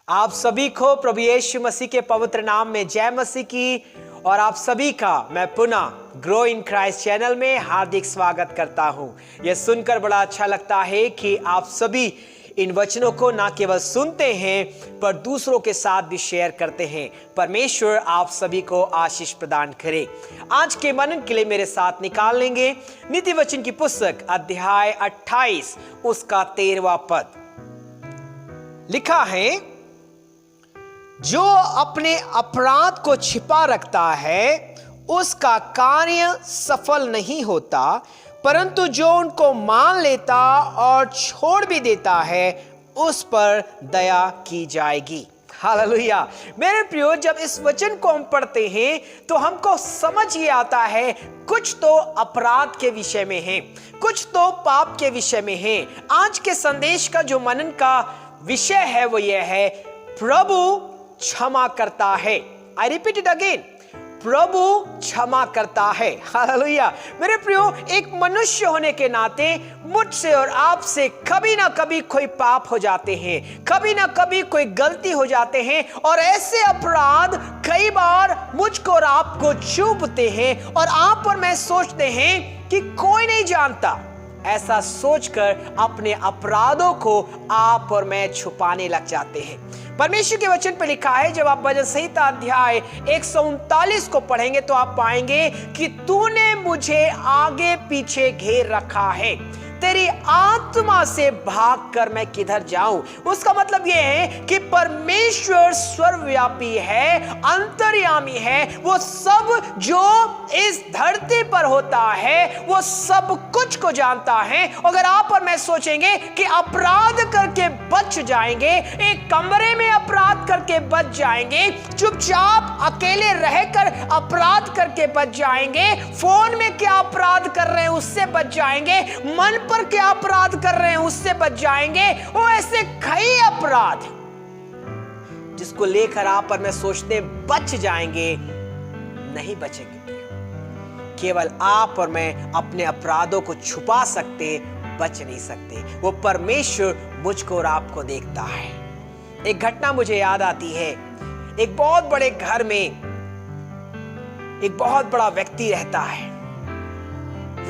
आप सभी को प्रभु यीशु मसीह के पवित्र नाम में जय मसीह की और आप सभी का मैं पुनः ग्रो इन क्राइस्ट चैनल में हार्दिक स्वागत करता हूं। यह सुनकर बड़ा अच्छा लगता है कि आप सभी इन वचनों को ना केवल सुनते हैं पर दूसरों के साथ भी शेयर करते हैं। परमेश्वर आप सभी को आशीष प्रदान करे। आज के मनन के लिए मेरे साथ निकाल लेंगे नीति वचन की पुस्तक अध्याय 28 उसका 13वां पद। लिखा है, जो अपने अपराध को छिपा रखता है उसका कार्य सफल नहीं होता, परंतु जो उनको मान लेता और छोड़ भी देता है उस पर दया की जाएगी। हालेलुया। मेरे प्रियो, जब इस वचन को हम पढ़ते हैं तो हमको समझ ये आता है कुछ तो अपराध के विषय में है, कुछ तो पाप के विषय में है। आज के संदेश का जो मनन का विषय है वो ये है, प्रभु क्षमा करता है। आई रिपीट इट अगेन, प्रभु क्षमा करता है। हालेलुया। मेरे प्रियो, एक मनुष्य होने के नाते मुझसे और आपसे कभी ना कभी कोई पाप हो जाते हैं, कभी ना कभी कोई गलती हो जाते हैं और ऐसे अपराध कई बार मुझको और आपको चुभते हैं और आप और मैं सोचते हैं कि कोई नहीं जानता। ऐसा सोचकर अपने अपराधों को आप और मैं छुपाने लग जाते हैं। परमेश्वर के वचन पर लिखा है, जब आप भजन संहिता अध्याय 139 को पढ़ेंगे तो आप पाएंगे कि तूने मुझे आगे पीछे घेर रखा है, तेरी आत्मा से भागकर मैं किधर जाऊं। उसका मतलब यह है कि परमेश्वर सर्वव्यापी है, अंतर्यामी है। वो सब जो इस धरती पर होता है वो सब कुछ को जानता है। अगर आप और मैं सोचेंगे कि अपराध करके बच जाएंगे, एक कमरे में अपराध करके बच जाएंगे, चुपचाप अकेले रहकर अपराध करके बच जाएंगे, फोन में क्या अपराध कर रहे हैं उससे बच जाएंगे, मन पर क्या अपराध कर रहे हैं उससे बच जाएंगे, वो ऐसे कई अपराध जिसको लेकर आप और मैं सोचते बच जाएंगे, नहीं बचेंगे। केवल आप और मैं अपने अपराधों को छुपा सकते, बच नहीं सकते। वो परमेश्वर मुझको और आपको देखता है। एक घटना मुझे याद आती है। एक बहुत बड़े घर में एक बहुत बड़ा व्यक्ति रहता है,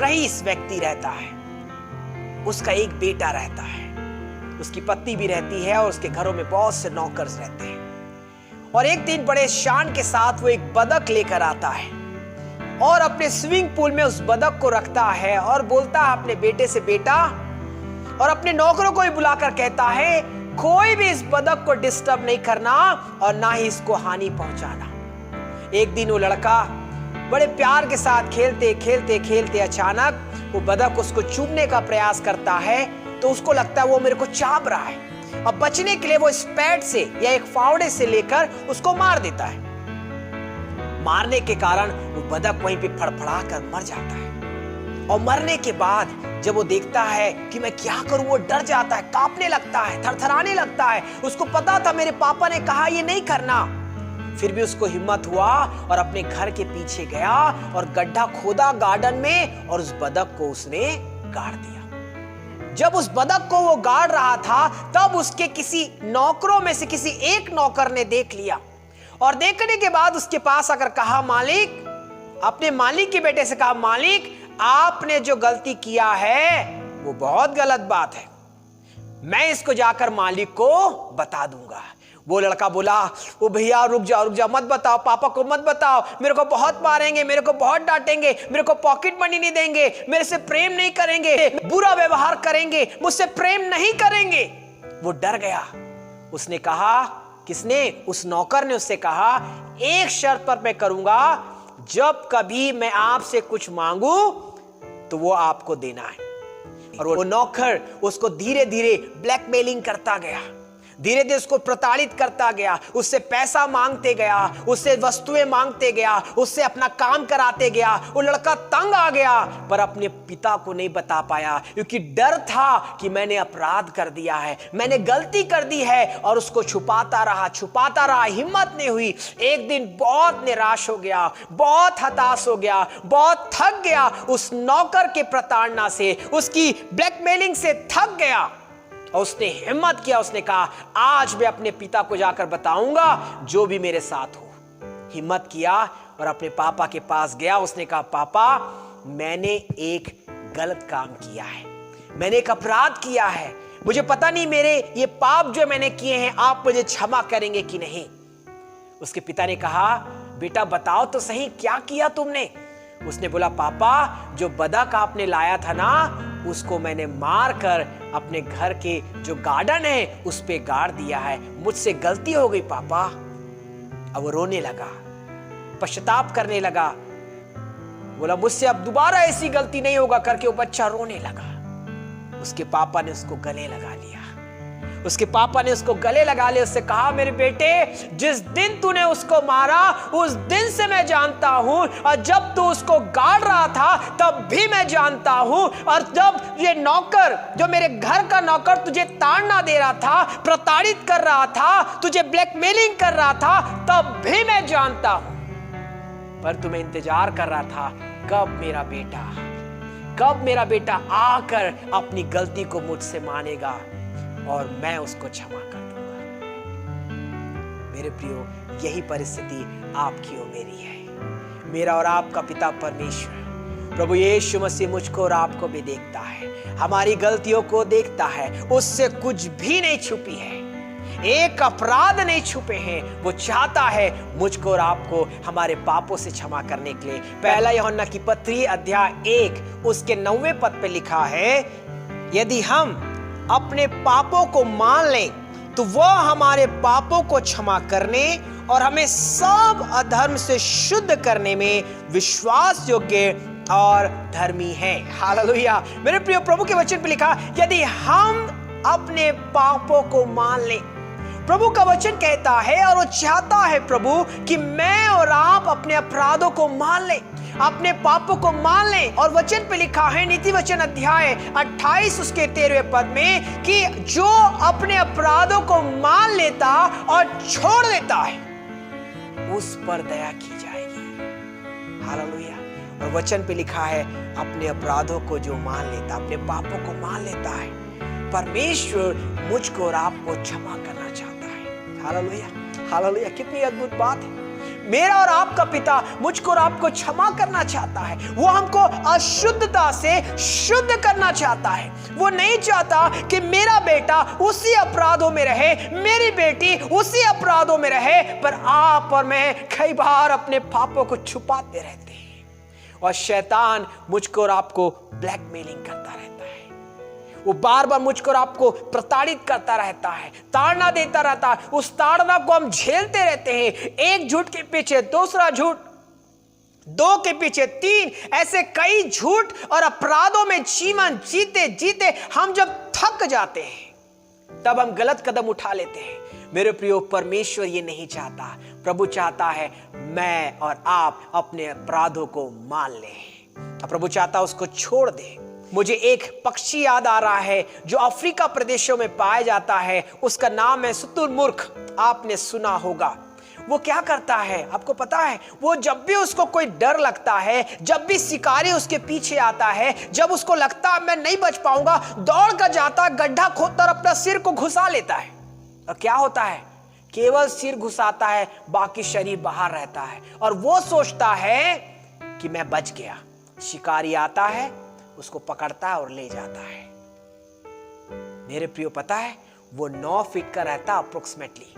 रईस व्यक्ति रहता है। उसका एक बेटा रहता है, उसकी पत्नी भी रहती है और उसके घरों में बहुत से नौकर रहते हैं। और एक दिन बड़े शान के साथ वो एक बतख लेकर आता है और अपने स्विमिंग पूल में उस बतख को रखता है और बोलता है अपने बेटे से, बेटा, और अपने नौकरों को भी बुलाकर कहता है, कोई भी इस बतख को डिस्टर्ब नहीं करना और ना ही इसको हानि पहुंचाना। एक दिन वो लड़का बड़े प्यार के साथ खेलते खेलते खेलते अचानक वो बतख उसको चूमने का प्रयास करता है तो उसको लगता है वो मेरे को चाभ रहा है। अब बचने के लिए वो इस पैड से या एक फावड़े से लेकर उसको मार देता है। मारने के कारण वो बतख वहीं पे फड़फड़ा कर मर जाता है। और मरने के बाद जब वो देखता है कि मैं क्या करूं, वो डर जाता है, कांपने लगता है, थरथराने लगता है। उसको पता था मेरे पापा ने कहा ये नहीं करना, फिर भी उसको हिम्मत हुआ और अपने घर के पीछे गया और गड्ढा खोदा गार्डन में और उस बतख को उसने गाड़ दिया। जब उस बतख को वो गाड़ रहा था तब उसके किसी नौकरों में से किसी एक नौकर ने देख लिया और देखने के बाद उसके पास आकर कहा, मालिक, अपने मालिक के बेटे से कहा, मालिक, आपने जो गलती किया है वो बहुत गलत बात है, मैं इसको जाकर मालिक को बता दूंगा। वो लड़का बोला, ओ भैया रुक जाओ, मत बताओ, पापा को मत बताओ, मेरे को बहुत मारेंगे, मेरे को बहुत डांटेंगे, मेरे को पॉकेट मनी नहीं देंगे, मेरे से प्रेम नहीं करेंगे, बुरा व्यवहार करेंगे, मुझसे प्रेम नहीं करेंगे। वो डर गया। उसने कहा, किसने? उस नौकर ने उससे कहा, एक शर्त पर मैं करूंगा, जब कभी मैं आपसे कुछ मांगू तो वो आपको देना है। और वो नौकर उसको धीरे धीरे ब्लैकमेलिंग करता गया, धीरे धीरे उसको प्रताड़ित करता गया, उससे पैसा मांगते गया, उससे वस्तुएं मांगते गया, उससे अपना काम कराते गया। वो लड़का तंग आ गया पर अपने पिता को नहीं बता पाया क्योंकि डर था कि मैंने अपराध कर दिया है, मैंने गलती कर दी है। और उसको छुपाता रहा, हिम्मत नहीं हुई। एक दिन बहुत निराश हो गया, बहुत हताश हो गया, बहुत थक गया, उस नौकर के प्रताड़ना से, उसकी ब्लैकमेलिंग से थक गया। और उसने हिम्मत किया, उसने कहा आज मैं अपने पिता को जाकर बताऊंगा जो भी मेरे साथ हो। हिम्मत किया और अपने पापा के पास गया। उसने कहा पापा, मैंने एक गलत काम किया है, मैंने एक अपराध किया है, मुझे पता नहीं मेरे ये पाप जो मैंने किए हैं आप मुझे क्षमा करेंगे कि नहीं। उसके पिता ने कहा बेटा बताओ तो सही क्या किया तुमने। उसने बोला पापा, जो बतख आपने लाया था ना उसको मैंने मार कर अपने घर के जो गार्डन है उस पे गाड़ दिया है, मुझसे गलती हो गई पापा। अब वो रोने लगा, पश्चाताप करने लगा, बोला मुझसे अब दोबारा ऐसी गलती नहीं होगा करके वो बच्चा रोने लगा। उसके पापा ने उसको गले लगा लिया, उसके पापा ने उसको गले लगा लिया। उससे कहा मेरे बेटे, जिस दिन तूने उसको मारा उस दिन से मैं जानता हूं, और जब तू उसको गाड़ रहा था तब भी मैं जानता हूं, और जब ये नौकर जो मेरे घर का नौकर तुझे ताड़ना दे रहा था, प्रताड़ित कर रहा था, तुझे ब्लैकमेलिंग कर रहा था, तब भी मैं जानता हूं। पर तुम्हें इंतजार कर रहा था कब मेरा बेटा आकर अपनी गलती को मुझसे मानेगा और मैं उसको क्षमा कर दूंगा। मेरे प्रियो, यही परिस्थिति आपकी और मेरी है। मेरा और आपका पिता परमेश्वर प्रभु यीशु मसीह मुझको और आपको भी देखता है, हमारी गलतियों को देखता है, उससे कुछ भी नहीं छुपी है, एक अपराध नहीं छुपे हैं। वो चाहता है मुझको और आपको हमारे पापों से क्षमा करने के लिए। पहला यूहन्ना की पत्री अध्याय 1 उसके 9वें पद पे लिखा है, यदि हम अपने पापों को मान लें तो वह हमारे पापों को क्षमा करने और हमें सब अधर्म से शुद्ध करने में विश्वास योग्य और धर्मी है। हालेलुया। मेरे प्रिय, प्रभु के वचन पे लिखा, यदि हम अपने पापों को मान लें। प्रभु का वचन कहता है और वो चाहता है प्रभु कि मैं और आप अपने अपराधों को मान लें, अपने पापों को मान लें। और वचन पे लिखा है नीति वचन अध्याय 28 उसके 13वें पद में कि जो अपने अपराधों को मान लेता और छोड़ देता है उस पर दया की जाएगी। हालेलुया। और वचन पे लिखा है अपने अपराधों को जो मान लेता, अपने पापों को मान लेता है, परमेश्वर मुझको और आपको क्षमा करना चाहता है। Hallelujah, hallelujah. कितनी अद्भुत बात है। मेरा और आपका पिता मुझको और आपको क्षमा करना चाहता है। वो हमको अशुद्धता से शुद्ध करना चाहता है। वो नहीं चाहता कि मेरा बेटा उसी अपराधों में रहे, मेरी बेटी उसी अपराधों में रहे। पर आप और मैं कई बार अपने पापों को छुपाते रहते हैं और शैतान मुझको और आपको ब्लैकमेलिंग करता रहता है। वो बार बार मुझको और आपको प्रताड़ित करता रहता है, ताड़ना देता रहता है। उस ताड़ना को हम झेलते रहते हैं, एक झूठ के पीछे दूसरा झूठ, 2 के पीछे 3, ऐसे कई झूठ और अपराधों में जीवन जीते जीते हम जब थक जाते हैं तब हम गलत कदम उठा लेते हैं। मेरे प्रियो, परमेश्वर ये नहीं चाहता। प्रभु चाहता है मैं और आप अपने अपराधों को मान लें। प्रभु चाहता उसको छोड़ दे। मुझे एक पक्षी याद आ रहा है जो अफ्रीका प्रदेशों में पाया जाता है, उसका नाम है शुतुरमुर्ग। आपने सुना होगा। वो क्या करता है आपको पता है? वो जब भी उसको कोई डर लगता है, जब भी शिकारी उसके पीछे आता है, जब उसको लगता है मैं नहीं बच पाऊंगा, दौड़ कर जाता, गड्ढा खोदकर अपना सिर को घुसा लेता है। और क्या होता है? केवल सिर घुसाता है, बाकी शरीर बाहर रहता है और वो सोचता है कि मैं बच गया। शिकारी आता है, उसको पकड़ता है और ले जाता है। मेरे प्रियो, पता है वो 9 फीट का रहता, अप्रोक्सीमेटली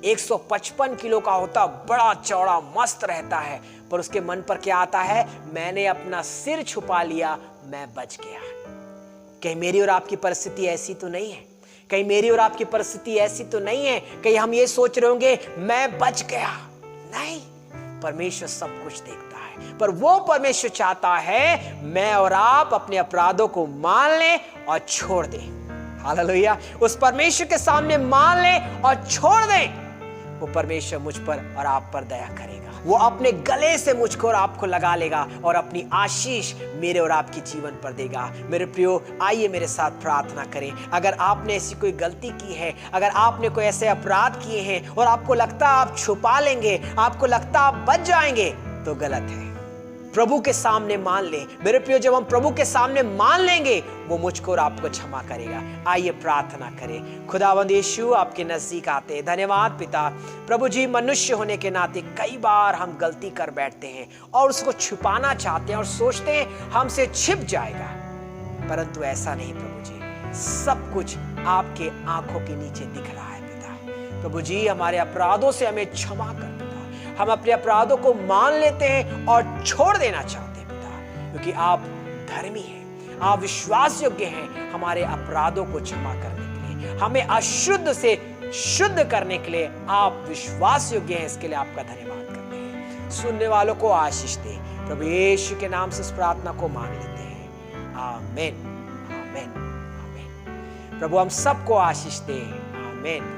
155 किलो का होता, बड़ा चौड़ा मस्त रहता है। पर उसके मन पर क्या आता है? मैंने अपना सिर छुपा लिया, मैं बच गया। कहीं मेरी और आपकी परिस्थिति ऐसी तो नहीं है? कहीं मेरी और आपकी परिस्थिति ऐसी तो नहीं है कहीं हम ये सोच रहे होंगे मैं बच गया? नहीं, परमेश्वर सब कुछ देखता है। पर वो परमेश्वर चाहता है मैं और आप अपने अपराधों को मान लें और छोड़ दें। हालेलुया। उस परमेश्वर के सामने मान लें और छोड़ दें। वो परमेश्वर मुझ पर और आप पर दया करेगा। वो अपने गले से मुझको और आपको लगा लेगा और अपनी आशीष मेरे और आपके जीवन पर देगा। मेरे प्रियो, आइए मेरे साथ प्रार्थना करें। अगर आपने ऐसी कोई गलती की है, अगर आपने कोई ऐसे अपराध किए हैं और आपको लगता है आप छुपा लेंगे, आपको लगता है आप बच जाएंगे, तो गलत है। प्रभु के सामने मान लें। मेरे प्रियो, जब हम प्रभु के सामने मान लेंगे, वो मुझको और आपको क्षमा करेगा। आइए प्रार्थना करें। खुदावंद यीशु, आपके नजदीक आते हैं। धन्यवाद पिता। प्रभु जी, मनुष्य होने के नाते कई बार हम गलती कर बैठते हैं और उसको छुपाना चाहते हैं और सोचते हैं हमसे छिप जाएगा, परंतु ऐसा नहीं प्रभु जी। सब कुछ आपके आंखों के नीचे दिख रहा है पिता। प्रभु जी, हमारे अपराधों से हमें क्षमा कर पिता। हम अपने अपराधों को मान लेते हैं और छोड़ देना चाहते हैं पिता, क्योंकि आप धर्मी हैं, आप विश्वास योग्य हैं हमारे अपराधों को क्षमा करने के लिए, हमें अशुद्ध से शुद्ध करने के लिए आप विश्वास योग्य हैं। इसके लिए आपका धन्यवाद करते हैं। सुनने वालों को आशीष दे। प्रभु यीशु के नाम से इस प्रार्थना को मांग लेते हैं। आमीन, आमीन, आमीन। प्रभु हम सबको आशीष दे। आमीन।